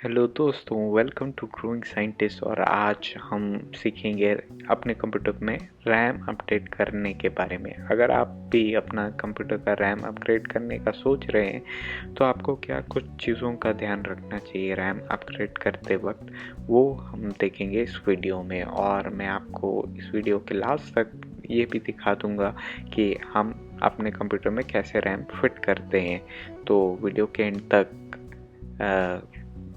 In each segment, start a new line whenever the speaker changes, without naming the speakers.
Hello दोस्तों, welcome to growing scientist. और आज हम सीखेंगे अपने कंप्यूटर में रैम अपडेट करने के बारे में। अगर आप भी अपना कंप्यूटर का रैम अपग्रेड करने का सोच रहे हैं तो आपको क्या कुछ चीज़ों का ध्यान रखना चाहिए रैम अपग्रेड करते वक्त, वो हम देखेंगे इस वीडियो में। और मैं आपको इस वीडियो के लास्ट तक ये भी दिखा दूंगा कि हम अपने कंप्यूटर में कैसे रैम फिट करते हैं। तो वीडियो के एंड तक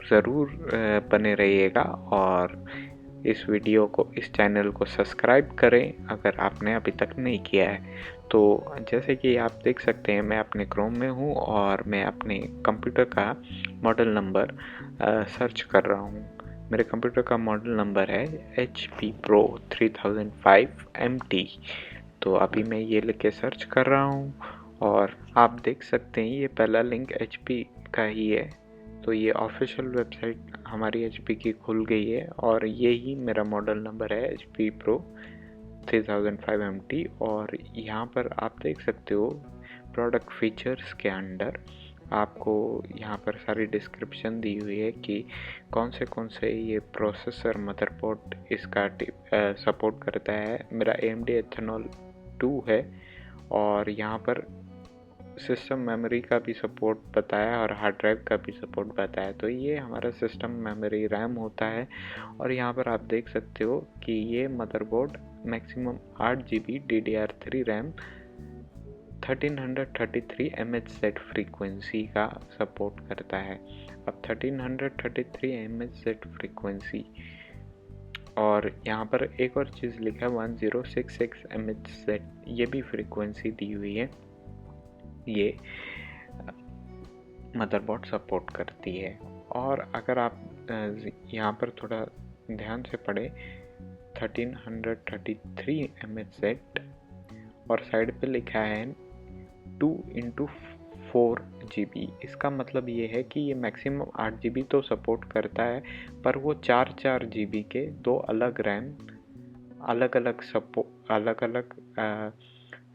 ज़रूर बने रहिएगा और इस वीडियो को, इस चैनल को सब्सक्राइब करें अगर आपने अभी तक नहीं किया है। तो जैसे कि आप देख सकते हैं, मैं अपने क्रोम में हूँ और मैं अपने कंप्यूटर का मॉडल नंबर सर्च कर रहा हूँ। मेरे कंप्यूटर का मॉडल नंबर है HP Pro 3005 MT। तो अभी मैं ये लिख के सर्च कर रहा हूँ और आप देख सकते हैं ये पहला लिंक HP का ही है। तो ये ऑफिशियल वेबसाइट हमारी HP की खुल गई है और ये ही मेरा मॉडल नंबर है HP Pro 3005 MT। और यहाँ पर आप देख सकते हो प्रोडक्ट फीचर्स के अंडर आपको यहाँ पर सारी डिस्क्रिप्शन दी हुई है कि कौन से ये प्रोसेसर मदरबोर्ड इसका सपोर्ट करता है। मेरा AMD Ethanol 2 है और यहाँ पर सिस्टम मेमोरी का भी सपोर्ट बताया और हार्ड ड्राइव का भी सपोर्ट बताया। तो ये हमारा सिस्टम मेमोरी रैम होता है। और यहाँ पर आप देख सकते हो कि ये motherboard maximum 8 GB DDR3 RAM 1333 MHz frequency का सपोर्ट करता है। अब 1333 MHz फ्रीक्वेंसी, और यहाँ पर एक और चीज़ लिखा है 1066 MHz, ये भी फ्रीक्वेंसी दी हुई है। ये मदरबोर्ड सपोर्ट करती है। और अगर आप यहाँ पर थोड़ा ध्यान से पढ़े 1333 MHz और साइड पे लिखा है 2x4 GB। इसका मतलब ये है कि ये मैक्सिमम 8 GB तो सपोर्ट करता है, पर वो 4 GB के दो अलग रैम अलग अलग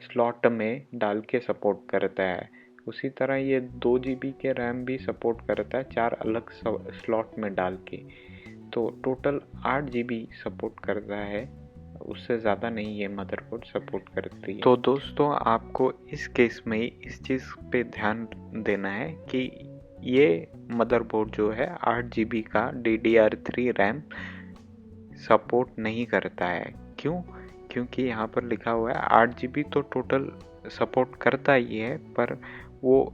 स्लॉट में डाल के सपोर्ट करता है। उसी तरह ये 2 GB के रैम भी सपोर्ट करता है 4 अलग स्लॉट में डाल के। तो टोटल 8 GB सपोर्ट करता है, उससे ज़्यादा नहीं ये मदरबोर्ड सपोर्ट करती है। तो दोस्तों, आपको इस केस में इस चीज़ पे ध्यान देना है कि ये मदरबोर्ड जो है 8 GB का DDR3 रैम सपोर्ट नहीं करता है। क्यों? क्योंकि यहाँ पर लिखा हुआ है 8 GB तो टोटल सपोर्ट करता ही है, पर वो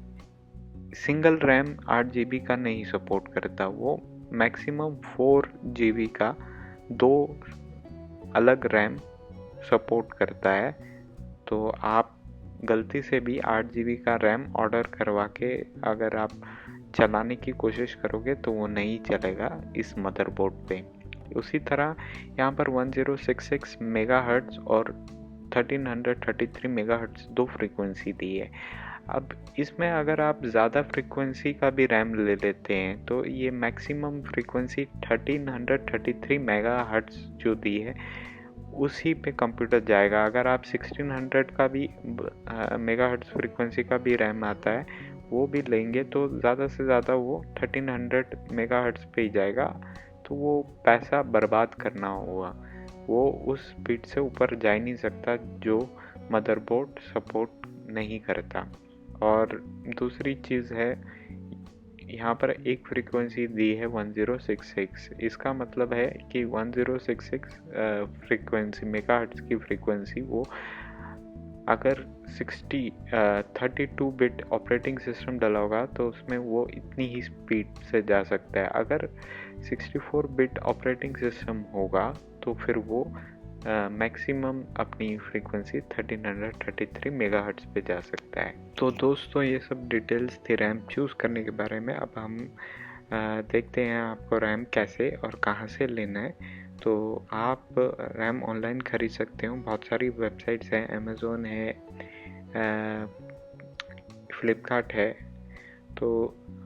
सिंगल रैम 8 GB का नहीं सपोर्ट करता। वो मैक्सिमम 4 GB का दो अलग रैम सपोर्ट करता है। तो आप गलती से भी 8 GB का रैम ऑर्डर करवा के अगर आप चलाने की कोशिश करोगे तो वो नहीं चलेगा इस मदरबोर्ड पे। उसी तरह यहाँ पर 1066 मेगाहर्ट्ज़ और 1333 मेगाहर्ट्ज़ दो फ्रीक्वेंसी दी है। अब इसमें अगर आप ज़्यादा फ्रीक्वेंसी का भी रैम ले लेते हैं तो ये मैक्सिमम फ्रीक्वेंसी 1333 मेगाहर्ट्ज़ जो दी है उसी पे कंप्यूटर जाएगा। अगर आप 1600 का भी मेगाहर्ट्ज़ फ्रीक्वेंसी का भी रैम आता है वो भी लेंगे तो ज़्यादा से ज़्यादा वो 1300 मेगाहर्ट्ज़ पे ही जाएगा। तो वो पैसा बर्बाद करना होगा, वो उस स्पीड से ऊपर जा ही नहीं सकता जो मदरबोर्ड सपोर्ट नहीं करता। और दूसरी चीज़ है, यहाँ पर एक फ्रीक्वेंसी दी है 1066। इसका मतलब है कि 1066 फ्रीक्वेंसी मेगाहर्ट्ज़ की फ्रीक्वेंसी वो अगर 32 बिट ऑपरेटिंग सिस्टम डला होगा तो उसमें वो इतनी ही स्पीड से जा सकता है। अगर 64 बिट ऑपरेटिंग सिस्टम होगा तो फिर वो मैक्सिमम अपनी फ्रीक्वेंसी 1333 मेगाहर्ट्ज़ पे जा सकता है। तो दोस्तों, ये सब डिटेल्स थी रैम चूज़ करने के बारे में। अब हम देखते हैं आपको रैम कैसे और कहाँ से लेना है। तो आप रैम ऑनलाइन खरीद सकते हो, बहुत सारी वेबसाइट्स हैं, अमेज़ोन है, फ्लिपकार्ट है। तो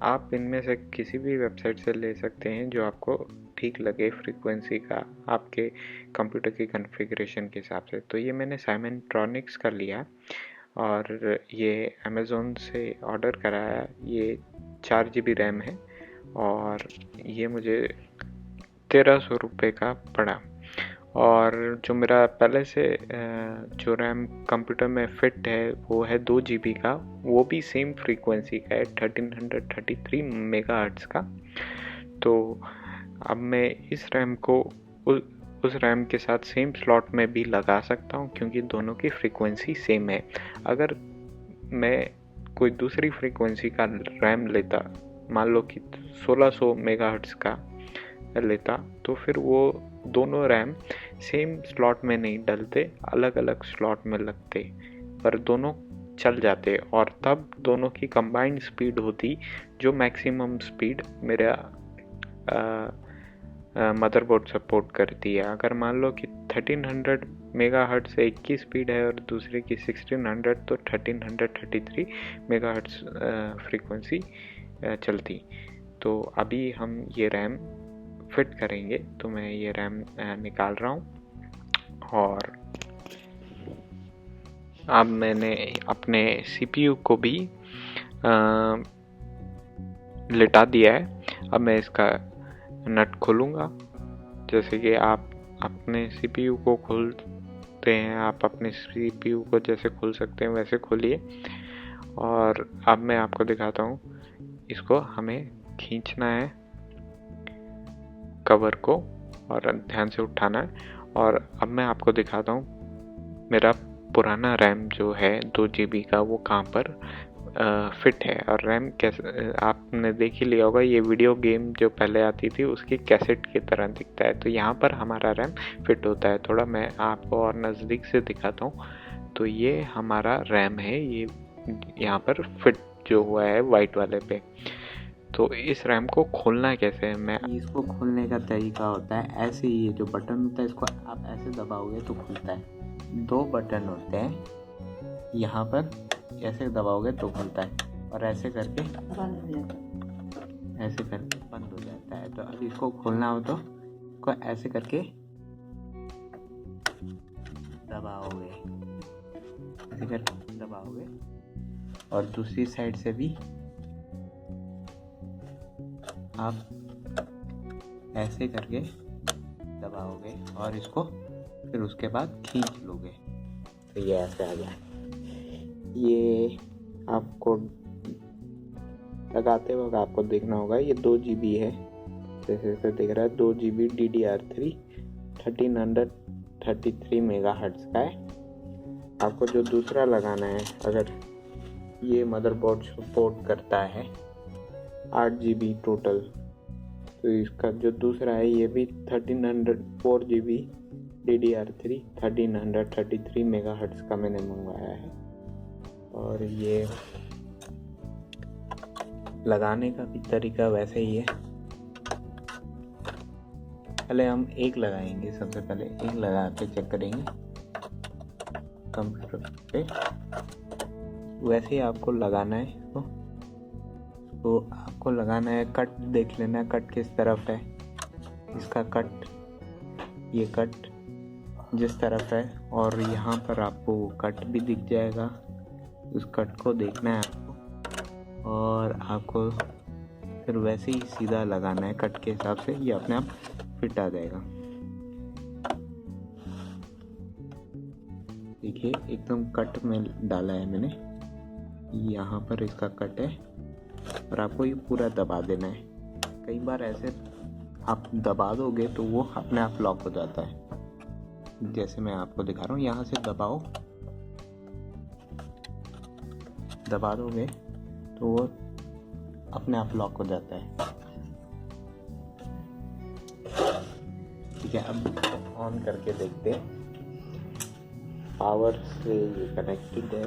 आप इनमें से किसी भी वेबसाइट से ले सकते हैं जो आपको ठीक लगे फ्रीक्वेंसी का आपके कंप्यूटर की कॉन्फ़िगरेशन के हिसाब से। तो ये मैंने साइमनट्रॉनिक्स का लिया और ये अमेज़ोन से ऑर्डर कराया। ये 4 GB रैम है और ये मुझे 1300 रुपये का पड़ा। और जो मेरा पहले से जो रैम कंप्यूटर में फिट है वो है 2 GB का, वो भी सेम फ्रीक्वेंसी का है 1333 मेगाहर्ट्ज़ का। तो अब मैं इस रैम को उस रैम के साथ सेम स्लॉट में भी लगा सकता हूँ, क्योंकि दोनों की फ्रीक्वेंसी सेम है। अगर मैं कोई दूसरी फ्रीक्वेंसी का रैम लेता, मान लो कि 1600 मेगाहर्ट्ज़ का लेता, तो फिर वो दोनों रैम सेम स्लॉट में नहीं डलते, अलग अलग स्लॉट में लगते, पर दोनों चल जाते और तब दोनों की कंबाइंड स्पीड होती जो मैक्सिमम स्पीड मेरा मदरबोर्ड सपोर्ट करती है। अगर मान लो कि 1300 मेगाहर्ट्ज़ से एक की स्पीड है और दूसरे की 1600, तो 1333 मेगाहर्ट्ज़ फ्रीक्वेंसी चलती। तो अभी हम ये रैम फिट करेंगे, तो मैं ये रैम निकाल रहा हूँ। और अब मैंने अपने CPU को भी लिटा दिया है। अब मैं इसका नट खोलूँगा। जैसे कि आप अपने CPU को खोलते हैं, आप अपने CPU को जैसे खोल सकते हैं वैसे खोलिए। और अब मैं आपको दिखाता हूँ, इसको हमें खींचना है कवर को और ध्यान से उठाना है। और अब मैं आपको दिखाता हूँ मेरा पुराना रैम जो है 2 GB का, वो कहाँ पर फिट है। और रैम कैसे, आपने देख ही लिया होगा, ये वीडियो गेम जो पहले आती थी उसकी कैसेट की तरह दिखता है। तो यहाँ पर हमारा रैम फिट होता है। थोड़ा मैं आपको और नज़दीक से दिखाता हूँ। तो ये हमारा रैम है, ये यहाँ पर फिट जो हुआ है वाइट वाले पे। तो इस रैम को खोलना कैसे है, मैं
इसको खोलने का तरीका होता है ऐसे ही, ये जो बटन होता है इसको आप ऐसे दबाओगे तो खुलता है। 2 बटन होते हैं, यहाँ पर ऐसे दबाओगे तो खुलता है और ऐसे करके बंद हो जाता है, ऐसे करके बंद हो जाता है। तो अब इसको खोलना हो तो इसको ऐसे करके दबाओगे, ऐसे करके दबाओगे और दूसरी साइड से भी आप ऐसे करके दबाओगे और इसको फिर उसके बाद खींच लोगे तो ये ऐसे आ जाए। ये आपको लगाते वक्त आपको देखना होगा, ये 2 GB है, जैसे दिख रहा है 2 GB DDR3 1333 मेगाहर्ट्ज़ का है। आपको जो दूसरा लगाना है, अगर ये मदरबोर्ड सपोर्ट करता है 8 GB टोटल, तो इसका जो दूसरा है ये भी 4 GB DDR3 1333 मेगाहर्ट्ज़ का मैंने मंगवाया है। और ये लगाने का भी तरीका वैसे ही है। पहले हम एक लगाएंगे, सबसे पहले एक लगा के चेक करेंगे कंप्यूटर पे। वैसे ही आपको लगाना है इसको, तो आपको लगाना है, कट देख लेना कट किस तरफ है। इसका कट, ये कट जिस तरफ है, और यहाँ पर आपको कट भी दिख जाएगा, उस कट को देखना है आपको और आपको फिर वैसे ही सीधा लगाना है कट के हिसाब से, ये अपने आप फिट आ जाएगा। देखिए एकदम कट में डाला है मैंने, यहाँ पर इसका कट है और आपको ये पूरा दबा देना है। कई बार ऐसे आप दबा दोगे तो वो अपने आप लॉक हो जाता है, जैसे मैं आपको दिखा रहा हूँ। यहाँ से दबाओ, दबा दोगे तो वो अपने आप लॉक हो जाता है। ठीक है, अब ऑन करके देखते हैं। पावर से ये कनेक्टेड है,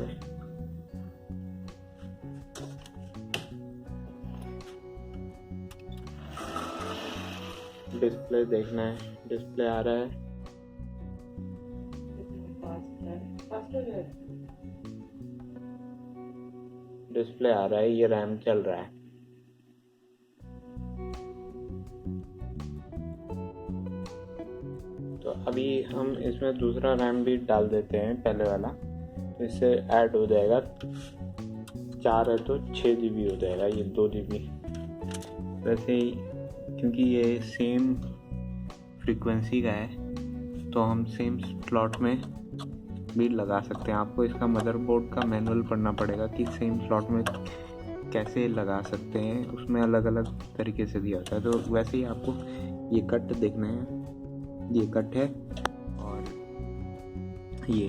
डिस्प्ले देखना है, डिस्प्ले आ रहा है, डिस्प्ले आ रहा है, ये रैम चल रहा है। तो अभी हम इसमें दूसरा रैम भी डाल देते हैं, पहले वाला, तो इससे ऐड हो जाएगा। 4 है तो 6 GB हो जाएगा, ये 2 GB वैसे ही क्योंकि ये सेम फ्रीक्वेंसी का है तो हम सेम स्लॉट में भी लगा सकते हैं। आपको इसका मदरबोर्ड का मैनुअल पढ़ना पड़ेगा कि सेम स्लॉट में कैसे लगा सकते हैं, उसमें अलग अलग तरीके से दिया होता है। तो वैसे ही आपको ये कट देखना है, ये कट है और ये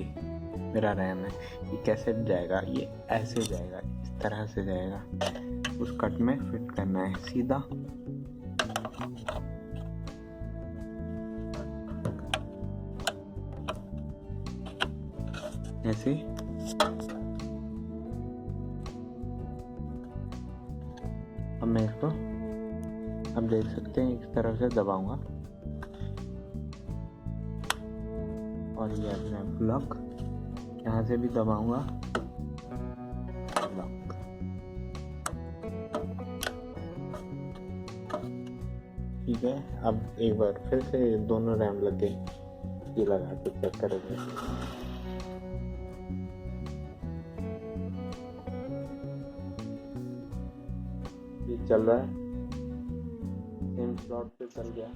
मेरा रैम है। ये कैसे जाएगा, ये ऐसे जाएगा, इस तरह से जाएगा, उस कट में फिट करना है सीधा। ऐसे अब मैं इसको अब देख सकते हैं इस तरह से दबाऊंगा और ये अपना ब्लॉक यहाँ से भी दबाऊंगा, ब्लॉक। ठीक है, अब एक बार फिर से दोनों रैम लग गए, ये लगा के चेक करेंगे। ये चल रहा है, सेम स्लॉट पे चल गया।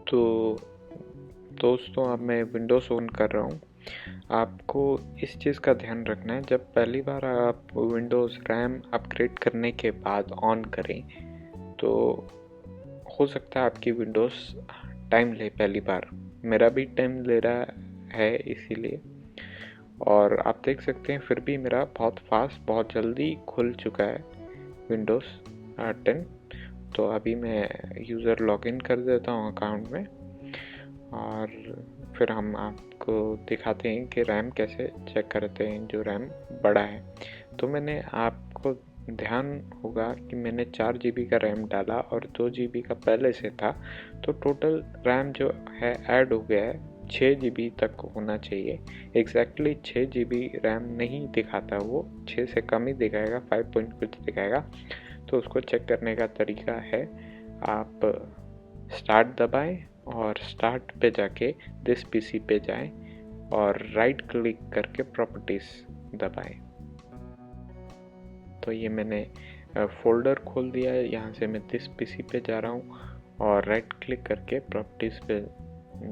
तो दोस्तों अब मैं विंडोज़ ऑन कर रहा हूँ। आपको इस चीज़ का ध्यान रखना है, जब पहली बार आप विंडोज़ रैम अपग्रेड करने के बाद ऑन करें तो हो सकता है आपकी विंडोज़ टाइम ले। पहली बार मेरा भी टाइम ले रहा है इसीलिए, और आप देख सकते हैं फिर भी मेरा बहुत फास्ट, बहुत जल्दी खुल चुका है विंडोज़ 10। तो अभी मैं यूज़र लॉगिन कर देता हूँ अकाउंट में और फिर हम आपको दिखाते हैं कि रैम कैसे चेक करते हैं जो रैम बड़ा है। तो मैंने आपको ध्यान होगा कि मैंने 4 GB का रैम डाला और 2 GB का पहले से था, तो टोटल रैम जो है ऐड हो गया है 6 GB तक होना चाहिए। एग्जैक्टली 6 GB रैम नहीं दिखाता, वो 6 से कम ही दिखाएगा, 5 पॉइंट कुछ दिखाएगा। तो उसको चेक करने का तरीका है, आप स्टार्ट दबाएं और स्टार्ट पे जाके दिस पीसी पे जाएं और राइट क्लिक करके प्रॉपर्टीज़ दबाएं। तो ये मैंने फोल्डर खोल दिया है, यहाँ से मैं दिस पीसी पे जा रहा हूँ और राइट क्लिक करके प्रॉपर्टीज़ पे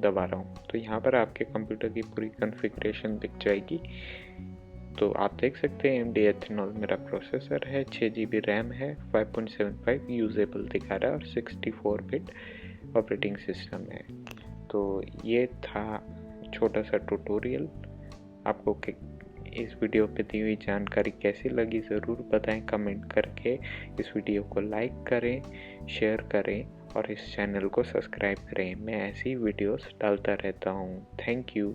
दबा रहा हूँ। तो यहाँ पर आपके कंप्यूटर की पूरी कॉन्फ़िगरेशन दिख जाएगी। तो आप देख सकते हैं AMD एथेनॉल मेरा प्रोसेसर है, 6 GB रैम है, 5.75 यूजेबल दिखा रहा है और 64 बिट ऑपरेटिंग सिस्टम है। तो ये था छोटा सा ट्यूटोरियल। आपको इस वीडियो पे दी हुई जानकारी कैसी लगी ज़रूर बताएं कमेंट करके। इस वीडियो को लाइक करें, शेयर करें और इस चैनल को सब्सक्राइब करें। मैं ऐसी वीडियोस डालता रहता हूँ। Thank you.